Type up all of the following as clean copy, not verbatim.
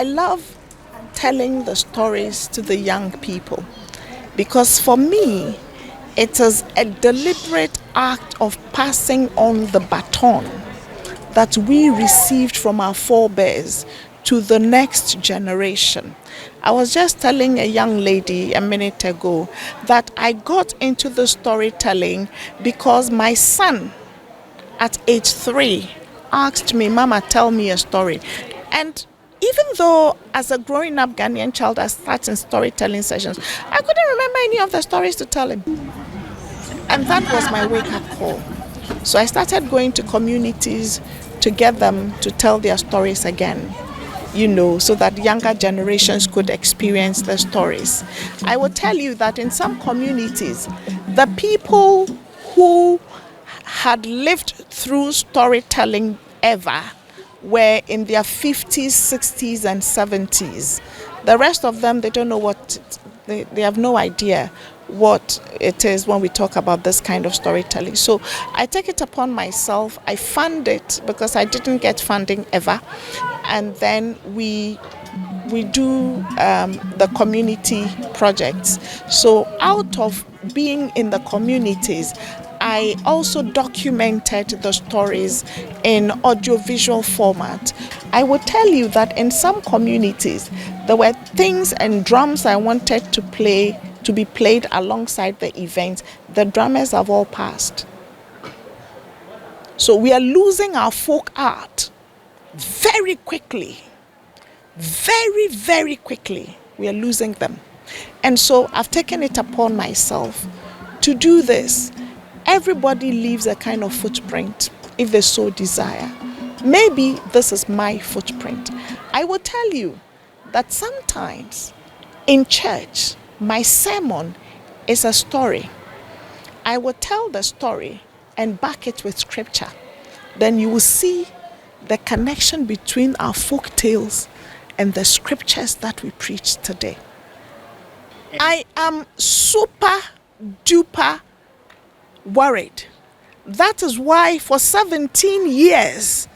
I love telling the stories to the young people because for me, it is a deliberate act of passing on the baton that we received from our forebears to the next generation. I was just telling a young lady a minute ago that I got into the storytelling because my son at age 3 asked me, "Mama, tell me a story." And even though as a growing up Ghanaian child I started in storytelling sessions, I couldn't remember any of the stories to tell him. And that was my wake-up call. So I started going to communities to get them to tell their stories again, so that younger generations could experience the stories. I will tell you that in some communities, the people who had lived through storytelling ever were in their 50s, 60s, and 70s. The rest of them, they don't know they have no idea what it is when we talk about this kind of storytelling. So I take it upon myself. I fund it because I didn't get funding ever. And then we do the community projects. So out of being in the communities, I also documented the stories in audiovisual format. I would tell you that in some communities, there were things and drums I wanted to be played alongside the event. The drummers have all passed. So we are losing our folk art very quickly. Very, very quickly. We are losing them. And so I've taken it upon myself to do this. Everybody leaves a kind of footprint if they so desire. Maybe this is my footprint. I will tell you that sometimes in church, my sermon is a story. I will tell the story and back it with scripture. Then you will see the connection between our folk tales and the scriptures that we preach today. I am super duper worried. That is why for 17 years,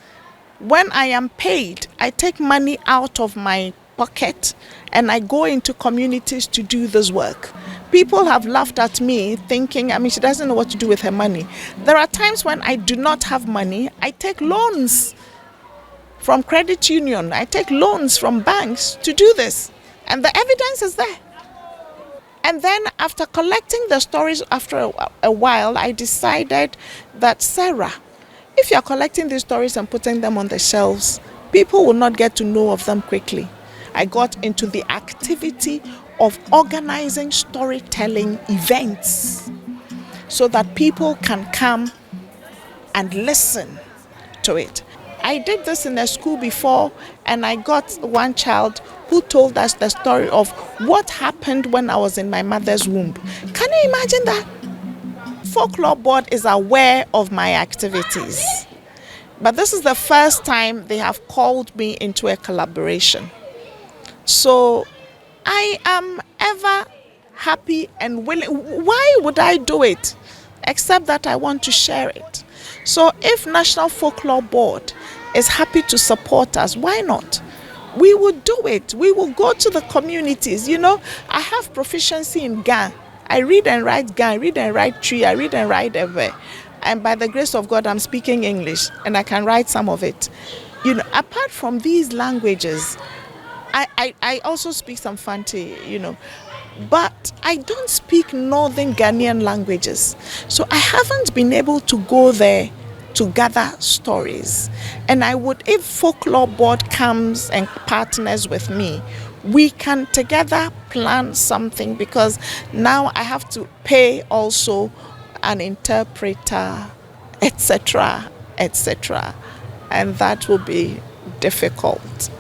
when I am paid, I take money out of my pocket and I go into communities to do this work. People have laughed at me thinking, she doesn't know what to do with her money. There are times when I do not have money. I take loans from credit union. I take loans from banks to do this. And the evidence is there. And then after collecting the stories after a while, I decided that, Sarah, if you're collecting these stories and putting them on the shelves, people will not get to know of them quickly. I got into the activity of organizing storytelling events so that people can come and listen to it. I did this in a school before, and I got one child who told us the story of what happened when I was in my mother's womb. Can you imagine that? Folklore Board is aware of my activities, but this is the first time they have called me into a collaboration. So I am ever happy and willing. Why would I do it? Except that I want to share it. So if National Folklore Board is happy to support us, why not? We will do it. We will go to the communities. I have proficiency in Ga. I read and write Ga, I read and write Tree, I read and write Ewe. And by the grace of God, I'm speaking English and I can write some of it. Apart from these languages, I also speak some Fanti, but I don't speak Northern Ghanaian languages. So I haven't been able to go there to gather stories. And if Folklore Board comes and partners with me, we can together plan something, because now I have to pay also an interpreter, etc., etc. And that will be difficult.